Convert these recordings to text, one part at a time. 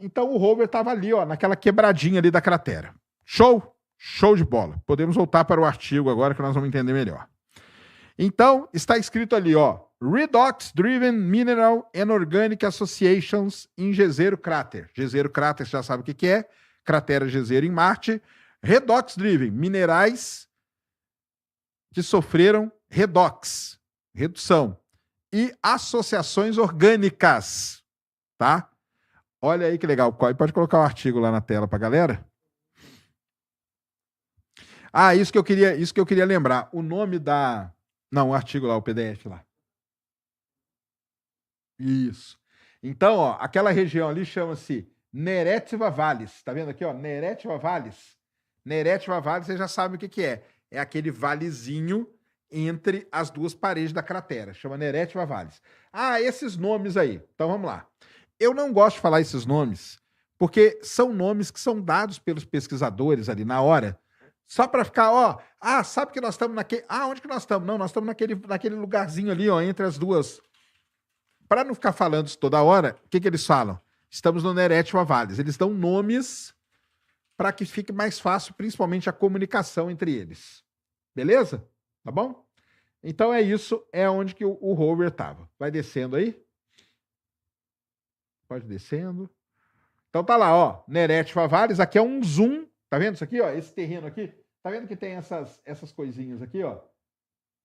Então o rover estava ali, ó, naquela quebradinha ali da cratera. Show? Show de bola. Podemos voltar para o artigo agora que nós vamos entender melhor. Então, está escrito ali, ó, Redox Driven Mineral and Organic Associations em Jezero Crater. Jezero Crater, você já sabe o que é. Cratera Jezero em Marte. Redox Driven, minerais que sofreram redox, redução. E associações orgânicas, tá? Olha aí que legal. Pode colocar o artigo lá na tela para a galera. Ah, isso que eu queria lembrar. O nome da... Não, o artigo lá, o PDF lá. Isso. Então, ó, aquela região ali chama-se Neretva Valles. Tá vendo aqui, ó? Neretva Valles. Neretva Valles, você já sabe o que é. É aquele valezinho entre as duas paredes da cratera. Chama Neretva Valles. Ah, esses nomes aí. Então, vamos lá. Eu não gosto de falar esses nomes, porque são nomes que são dados pelos pesquisadores ali na hora, só para ficar, ó, sabe que nós estamos naquele... onde que nós estamos? Não, nós estamos naquele lugarzinho ali, ó, entre as duas. Para não ficar falando isso toda hora, o que eles falam? Estamos no Neretva Valles. Eles dão nomes para que fique mais fácil, principalmente a comunicação entre eles. Beleza? Tá bom? Então é isso, é onde que o rover estava. Vai descendo aí. Pode descendo. Então tá lá, ó, Neretva Valles. Aqui é um zoom. Tá vendo isso aqui, ó? Esse terreno aqui. Tá vendo que tem essas coisinhas aqui, ó?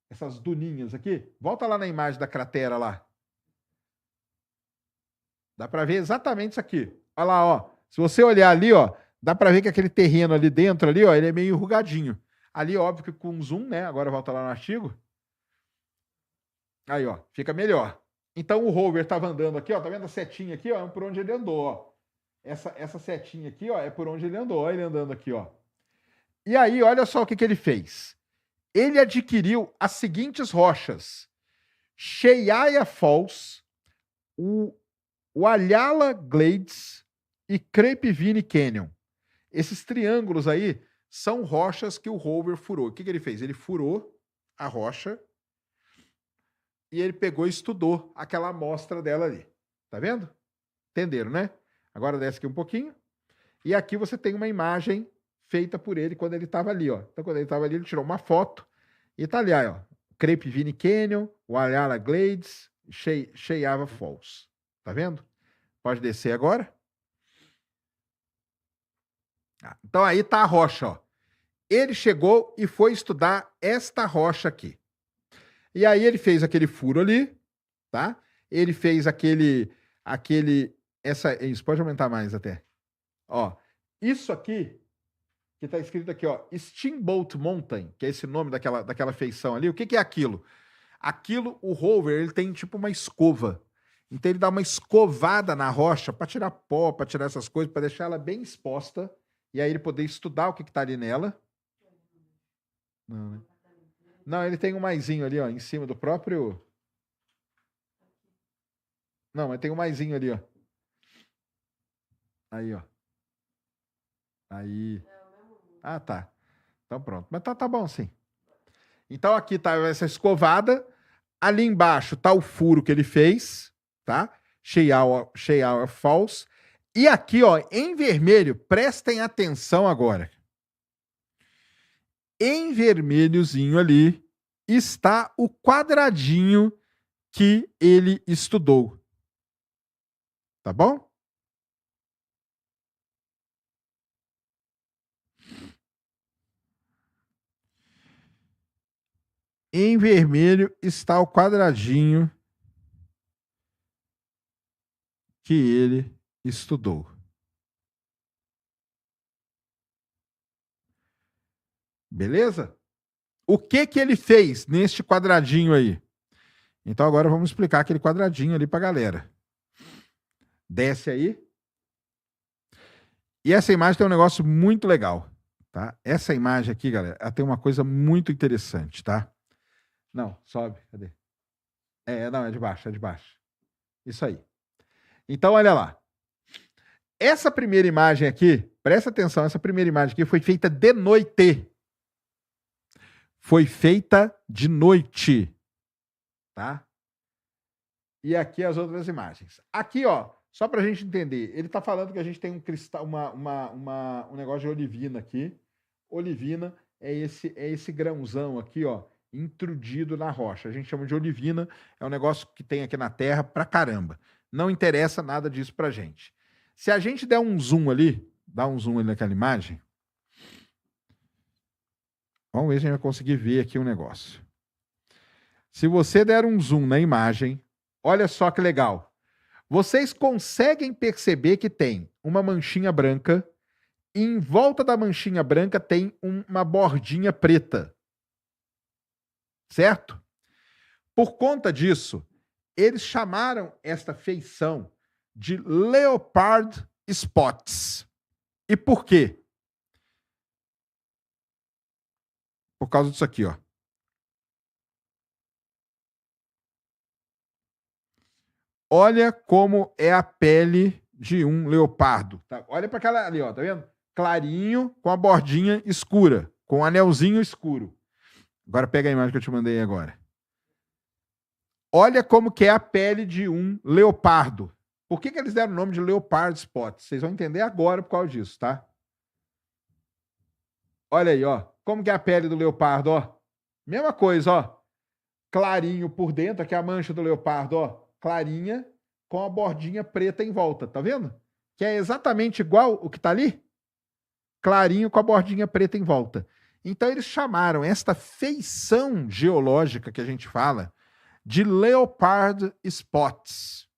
Essas duninhas aqui. Volta lá na imagem da cratera lá. Dá para ver exatamente isso aqui. Olha lá, ó. Se você olhar ali, ó, dá para ver que aquele terreno ali dentro, ali, ó, ele é meio enrugadinho. Ali, óbvio que com zoom, né? Agora volta lá no artigo. Aí, ó, fica melhor. Então o rover estava andando aqui, ó. Tá vendo a setinha aqui, ó? É por onde ele andou, ó. Essa setinha aqui, ó, é por onde ele andou. Olha ele andando aqui, ó. E aí, olha só o que ele fez. Ele adquiriu as seguintes rochas: Cheyaya Falls, o Ayala Glades e Crepivine Canyon. Esses triângulos aí são rochas que o rover furou. O que ele fez? Ele furou a rocha e ele pegou e estudou aquela amostra dela ali. Tá vendo? Entenderam, né? Agora desce aqui um pouquinho. E aqui você tem uma imagem feita por ele quando ele estava ali, ó. Então, quando ele estava ali, ele tirou uma foto e tá ali, ó. Crepivine Canyon, o Ayala Glades, Cheyaya Falls. Tá vendo? Pode descer agora. Então aí tá a rocha, ó. Ele chegou e foi estudar esta rocha aqui. E aí ele fez aquele furo ali, tá? Ele fez isso pode aumentar mais até. Ó, isso aqui que tá escrito aqui, ó, Steamboat Mountain, que é esse nome daquela feição ali. O que é aquilo? Aquilo, o rover, ele tem tipo uma escova. Então ele dá uma escovada na rocha para tirar pó, para tirar essas coisas, para deixar ela bem exposta e aí ele poder estudar o que tá ali nela. Não, né? Não, ele tem um maisinho ali, ó, em cima do próprio... Não, mas tem um maisinho ali, ó. Aí, ó. Aí. Ah, tá. Então pronto. Mas tá bom, sim. Então aqui tá essa escovada. Ali embaixo tá o furo que ele fez, tá? Cheyaya Falls. E aqui, ó, em vermelho, prestem atenção agora. Em vermelhozinho ali está o quadradinho que ele estudou. Tá bom? Em vermelho está o quadradinho que ele estudou. Beleza? O que ele fez neste quadradinho aí? Então agora vamos explicar aquele quadradinho ali pra galera. Desce aí. E essa imagem tem um negócio muito legal, tá? Essa imagem aqui, galera, ela tem uma coisa muito interessante, tá? Não, sobe, cadê? Não, é de baixo, é de baixo. Isso aí. Então, olha lá. Essa primeira imagem aqui, presta atenção, essa primeira imagem aqui foi feita de noite. Foi feita de noite, tá? E aqui as outras imagens. Aqui, ó, Só para a gente entender, ele está falando que a gente tem um cristal, um negócio de olivina aqui. Olivina é esse grãozão aqui, ó, intrudido na rocha. A gente chama de olivina, é um negócio que tem aqui na Terra pra caramba. Não interessa nada disso pra gente. Se a gente der um zoom ali, dá um zoom ali naquela imagem, vamos ver se a gente vai conseguir ver aqui um negócio. Se você der um zoom na imagem, olha só que legal. Vocês conseguem perceber que tem uma manchinha branca e em volta da manchinha branca tem uma bordinha preta. Certo? Por conta disso, eles chamaram esta feição de Leopard Spots. E por quê? Por causa disso aqui, ó. Olha como é a pele de um leopardo. Tá? Olha para aquela ali, ó, tá vendo? Clarinho com a bordinha escura, com um anelzinho escuro. Agora pega a imagem que eu te mandei agora. Olha como que é a pele de um leopardo. Por que eles deram o nome de Leopard Spot? Vocês vão entender agora por causa disso, tá? Olha aí, ó. Como que é a pele do leopardo, ó. Mesma coisa, ó. Clarinho por dentro, aqui é a mancha do leopardo, ó. Clarinha com a bordinha preta em volta, tá vendo? Que é exatamente igual o que tá ali. Clarinho com a bordinha preta em volta. Então eles chamaram esta feição geológica que a gente fala de Leopard Spots.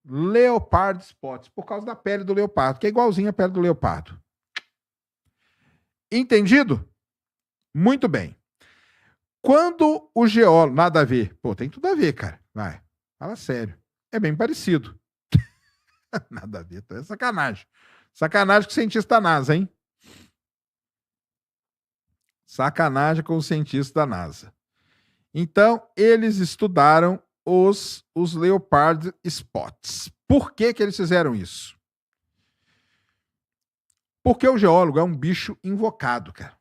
Leopard Spots, por causa da pele do leopardo, que é igualzinha a pele do leopardo. Entendido? Muito bem. Quando o geólogo... Nada a ver. Pô, tem tudo a ver, cara. Vai, fala sério. É bem parecido. Nada a ver, é sacanagem. Sacanagem com o cientista da NASA, hein? Sacanagem com o cientista da NASA. Então, eles estudaram os Leopard Spots. Por que eles fizeram isso? Porque o geólogo é um bicho invocado, cara.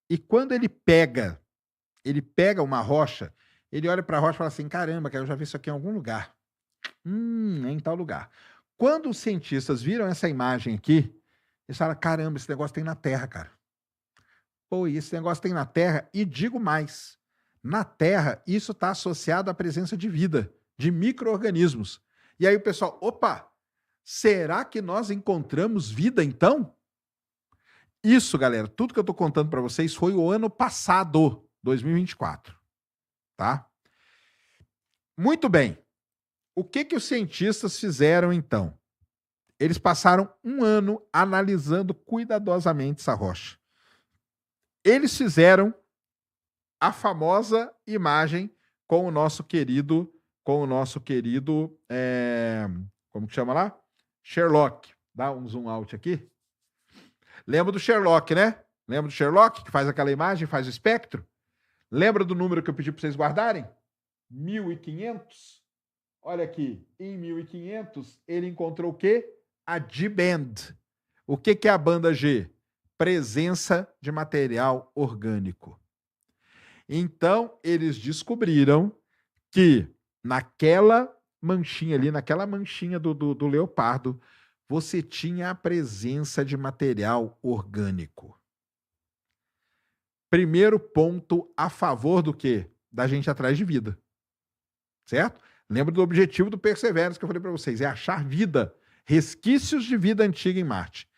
E quando ele pega uma rocha, ele olha para a rocha e fala assim, caramba, cara, eu já vi isso aqui em algum lugar. É em tal lugar. Quando os cientistas viram essa imagem aqui, eles falam, caramba, esse negócio tem na Terra, cara. Pô, esse negócio tem na Terra, e digo mais, na Terra, isso está associado à presença de vida, de micro-organismos. E aí o pessoal, opa, será que nós encontramos vida então? Isso, galera, tudo que eu estou contando para vocês foi o ano passado, 2024, tá? Muito bem. O que os cientistas fizeram então? Eles passaram um ano analisando cuidadosamente essa rocha. Eles fizeram a famosa imagem com o nosso querido, como que chama lá? Sherlock. Dá um zoom out aqui. Lembra do Sherlock, né? Lembra do Sherlock, que faz aquela imagem, faz o espectro? Lembra do número que eu pedi para vocês guardarem? 1500. Olha aqui, em 1500, ele encontrou o quê? A G-band. O que é a banda G? Presença de material orgânico. Então, eles descobriram que naquela manchinha ali, naquela manchinha do leopardo, você tinha a presença de material orgânico. Primeiro ponto a favor do quê? Da gente atrás de vida. Certo? Lembra do objetivo do Perseverance que eu falei para vocês, é achar vida, resquícios de vida antiga em Marte.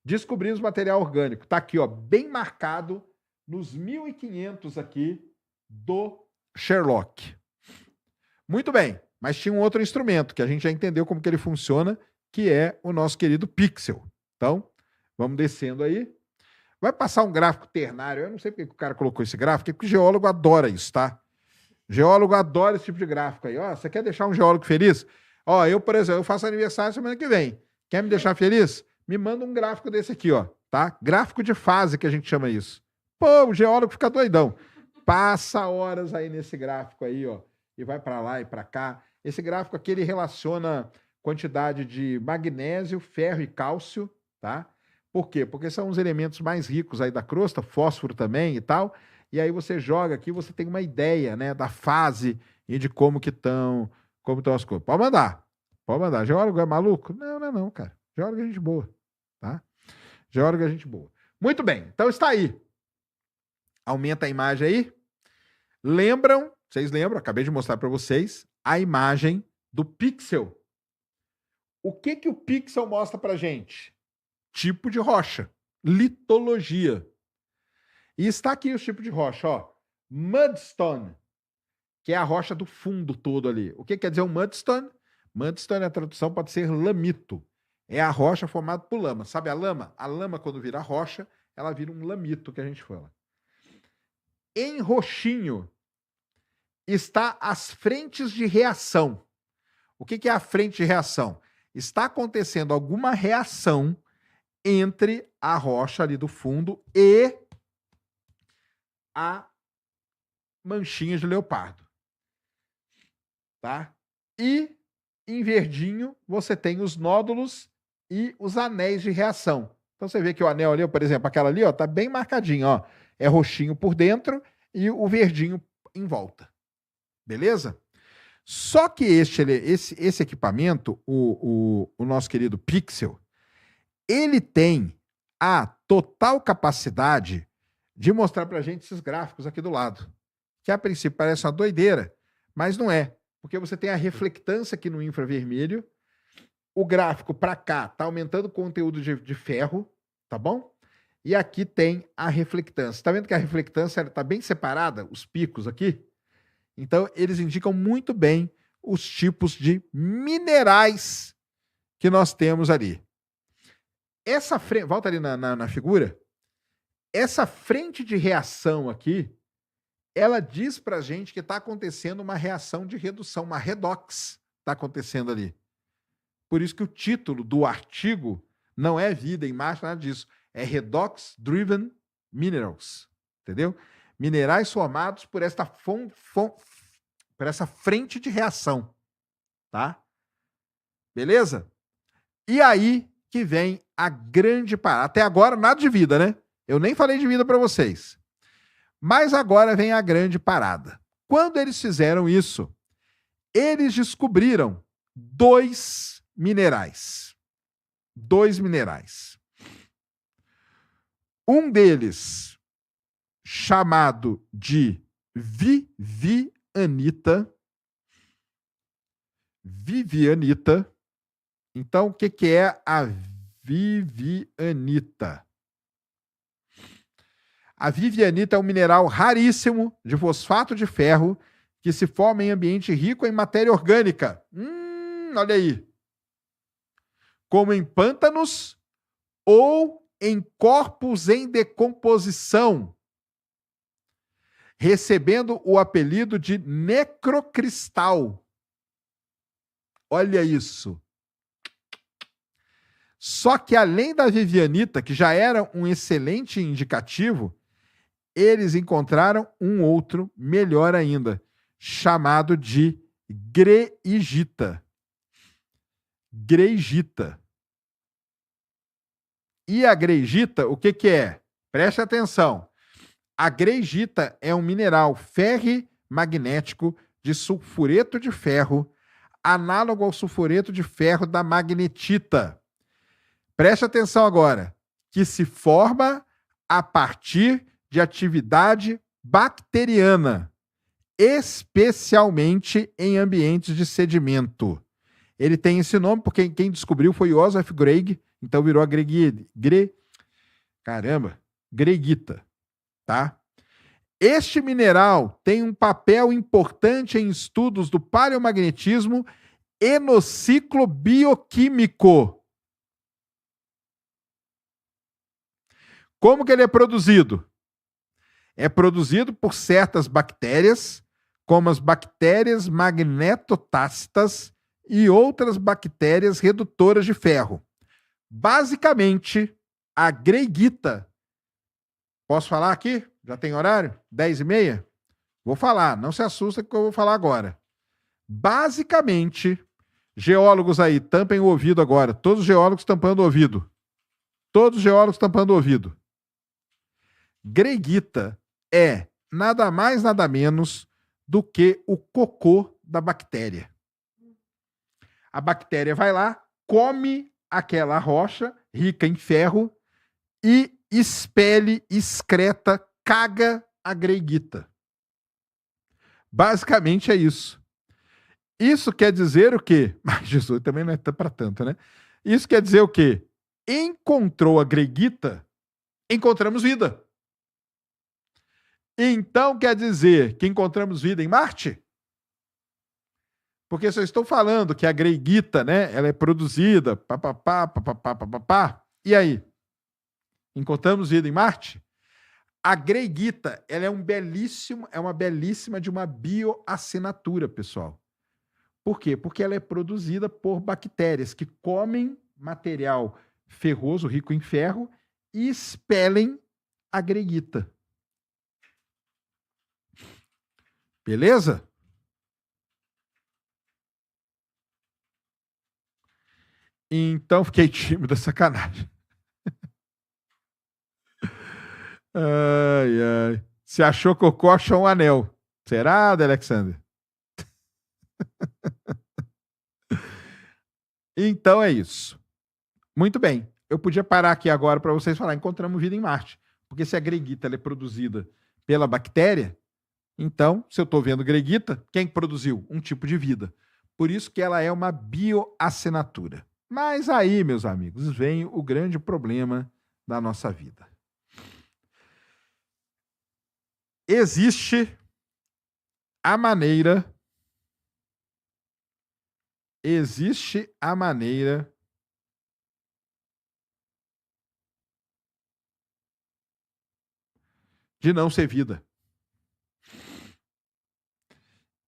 Descobrimos material orgânico. Está aqui, ó, bem marcado nos 1500 aqui do Sherlock. Muito bem, mas tinha um outro instrumento que a gente já entendeu como que ele funciona, que é o nosso querido Pixel. Então, vamos descendo aí. Vai passar um gráfico ternário. Eu não sei porque o cara colocou esse gráfico, porque o geólogo adora isso, tá? Geólogo adora esse tipo de gráfico aí. Ó, você quer deixar um geólogo feliz? Ó, eu, por exemplo, eu faço aniversário semana que vem. Quer me deixar feliz? Me manda um gráfico desse aqui, ó, tá? Gráfico de fase, que a gente chama isso. Pô, o geólogo fica doidão. Passa horas aí nesse gráfico aí, ó, e vai para lá e para cá. Esse gráfico aqui, ele relaciona quantidade de magnésio, ferro e cálcio, tá? Por quê? Porque são os elementos mais ricos aí da crosta, fósforo também e tal. E aí você joga aqui, você tem uma ideia, né, da fase e de como estão as coisas. Pode mandar. Pode mandar. Geólogo é maluco? Não, não é não, cara. Geólogo é gente boa, tá? Geólogo é gente boa. Muito bem, então está aí. Aumenta a imagem aí. Vocês lembram, acabei de mostrar para vocês, a imagem do pixel. O que que o pixel mostra para gente? Tipo de rocha, litologia. E está aqui o tipo de rocha, ó. Mudstone, que é a rocha do fundo todo ali. O que quer dizer um mudstone? Mudstone, a tradução pode ser lamito. É a rocha formada por lama. Sabe a lama? A lama, quando vira rocha, ela vira um lamito, que a gente fala. Em roxinho está as frentes de reação. O que é a frente de reação? Está acontecendo alguma reação entre a rocha ali do fundo e a manchinha de leopardo. Tá? E em verdinho você tem os nódulos e os anéis de reação. Então você vê que o anel ali, por exemplo, aquela ali, ó, tá bem marcadinho, ó. É roxinho por dentro e o verdinho em volta. Beleza? Só que esse equipamento, o nosso querido Pixel, ele tem a total capacidade de mostrar pra gente esses gráficos aqui do lado. Que a princípio parece uma doideira, mas não é. Porque você tem a reflectância aqui no infravermelho, o gráfico para cá está aumentando o conteúdo de ferro, tá bom? E aqui tem a reflectância. Está vendo que a reflectância está bem separada, os picos aqui? Então, eles indicam muito bem os tipos de minerais que nós temos ali. Essa frente, volta ali na figura. Essa frente de reação aqui, ela diz para a gente que está acontecendo uma reação de redução, uma redox está acontecendo ali. Por isso que o título do artigo não é vida, imagem, nada disso. É Redox Driven Minerals. Entendeu? Minerais formados por essa frente de reação. Tá? Beleza? E aí que vem a grande parada. Até agora, nada de vida, né? Eu nem falei de vida para vocês. Mas agora vem a grande parada. Quando eles fizeram isso, eles descobriram dois minerais. Um deles, chamado de vivianita. Então, o que é a vivianita? A vivianita é um mineral raríssimo de fosfato de ferro que se forma em ambiente rico em matéria orgânica. Olha aí. Como em pântanos ou em corpos em decomposição, recebendo o apelido de necrocristal. Olha isso. Só que além da vivianita, que já era um excelente indicativo, eles encontraram um outro melhor ainda, chamado de greigita. E a greigita, o que é? Preste atenção. A greigita é um mineral ferri-magnético de sulfureto de ferro, análogo ao sulfureto de ferro da magnetita. Preste atenção agora, que se forma a partir de atividade bacteriana, especialmente em ambientes de sedimento. Ele tem esse nome porque quem descobriu foi Joseph Greig, então virou a greigita, tá? Este mineral tem um papel importante em estudos do paleomagnetismo e no ciclo bioquímico. Como que ele é produzido? É produzido por certas bactérias, como as bactérias magnetotácitas e outras bactérias redutoras de ferro. Basicamente, a greigita... Posso falar aqui? Já tem horário? 10h30? Vou falar, não se assusta que eu vou falar agora. Basicamente, geólogos aí, tampem o ouvido agora. Todos os geólogos tampando o ouvido. Greigita é nada mais, nada menos do que o cocô da bactéria. A bactéria vai lá, come aquela rocha rica em ferro e expele, excreta, caga a greiguita. Basicamente é isso. Isso quer dizer o quê? Mas Jesus também não é para tanto, né? Isso quer dizer o quê? Encontrou a greiguita, encontramos vida. Então quer dizer que encontramos vida em Marte? Porque se eu estou falando que a greiguita, né, ela é produzida, papapá, e aí? Encontramos vida em Marte? A greiguita, ela é uma belíssima de uma bioassinatura, pessoal. Por quê? Porque ela é produzida por bactérias que comem material ferroso, rico em ferro, e expelem a greiguita. Beleza? Então, fiquei tímido, sacanagem. Ai, ai. Se achou cocô, achou um anel. Será, Alexander? Então é isso. Muito bem. Eu podia parar aqui agora para vocês falar, encontramos vida em Marte. Porque se a greguita ela é produzida pela bactéria, então, se eu estou vendo greguita, quem produziu? Um tipo de vida. Por isso que ela é uma bioassinatura. Mas aí, meus amigos, vem o grande problema da nossa vida. Existe a maneira de não ser vida.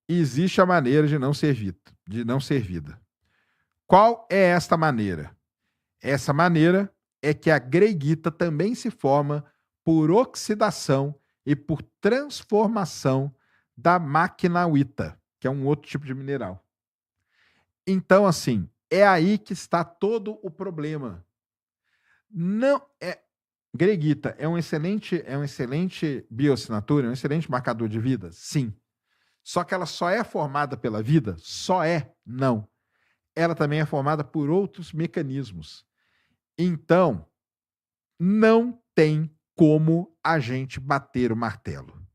Existe a maneira de não ser vida. Qual é esta maneira? Essa maneira é que a greiguita também se forma por oxidação e por transformação da maquinauita, que é um outro tipo de mineral. Então, assim, é aí que está todo o problema. Não é greguita é um excelente bioassinatura, é um excelente marcador de vida? Sim. Só que ela só é formada pela vida? Só é? Não. Ela também é formada por outros mecanismos. Então, não tem como a gente bater o martelo.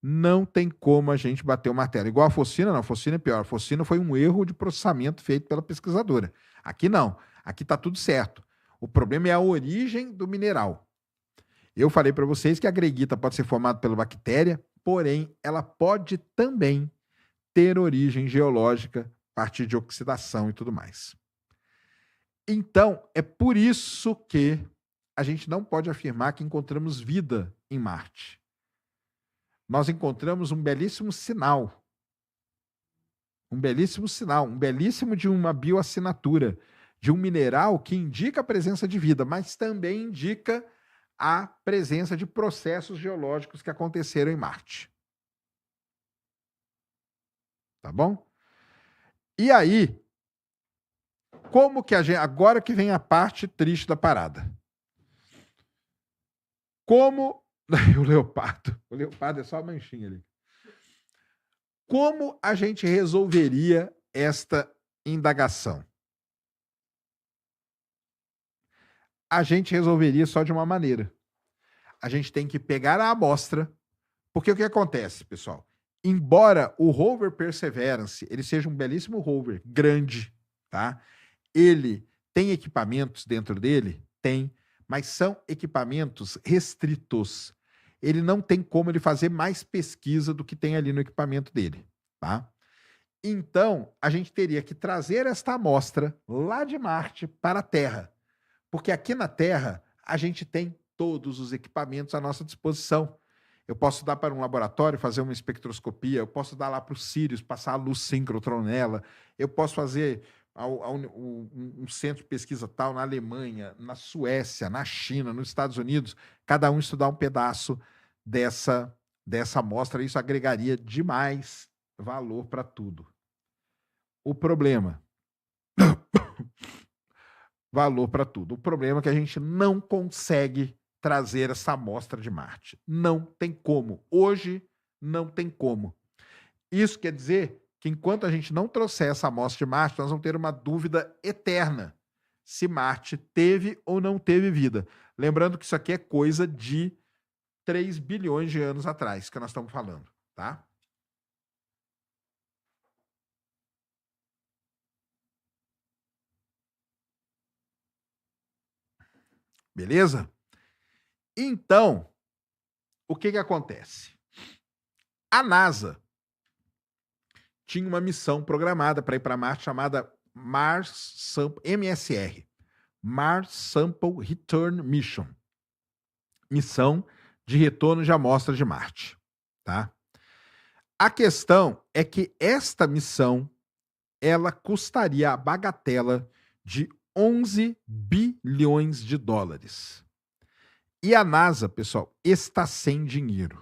Não tem como a gente bater o martelo. Igual a fosfina, não. A fosfina é pior. A fosfina foi um erro de processamento feito pela pesquisadora. Aqui não. Aqui está tudo certo. O problema é a origem do mineral. Eu falei para vocês que a greguita pode ser formada pela bactéria, porém, ela pode também ter origem geológica a partir de oxidação e tudo mais. Então, é por isso que a gente não pode afirmar que encontramos vida em Marte. Nós encontramos um belíssimo sinal. Um belíssimo de uma bioassinatura, de um mineral que indica a presença de vida, mas também indica a presença de processos geológicos que aconteceram em Marte. Tá bom? E aí, como que a gente... Agora que vem a parte triste da parada. Como... O leopardo é só a manchinha ali. Como a gente resolveria esta indagação? A gente resolveria só de uma maneira. A gente tem que pegar a amostra, porque o que acontece, pessoal? Embora o rover Perseverance ele seja um belíssimo rover, grande, tá? Ele tem equipamentos dentro dele? Tem, mas são equipamentos restritos. Ele não tem como ele fazer mais pesquisa do que tem ali no equipamento dele, tá? Então, a gente teria que trazer esta amostra lá de Marte para a Terra. Porque aqui na Terra, a gente tem todos os equipamentos à nossa disposição. Eu posso dar para um laboratório, fazer uma espectroscopia, eu posso dar lá para o Sirius, passar a luz síncrotron nela, eu posso fazer um centro de pesquisa tal na Alemanha, na Suécia, na China, nos Estados Unidos, cada um estudar um pedaço dessa amostra, isso agregaria demais valor para tudo. O problema... valor para tudo. O problema é que a gente não consegue trazer essa amostra de Marte. Não tem como. Hoje, não tem como. Isso quer dizer que enquanto a gente não trouxer essa amostra de Marte, nós vamos ter uma dúvida eterna se Marte teve ou não teve vida. Lembrando que isso aqui é coisa de 3 bilhões de anos atrás que nós estamos falando, tá? Beleza? Então, o que acontece? A NASA tinha uma missão programada para ir para Marte chamada MSR, Mars Sample Return Mission. Missão de retorno de amostra de Marte, tá? A questão é que esta missão ela custaria a bagatela de 11 bilhões de dólares. E a NASA, pessoal, está sem dinheiro.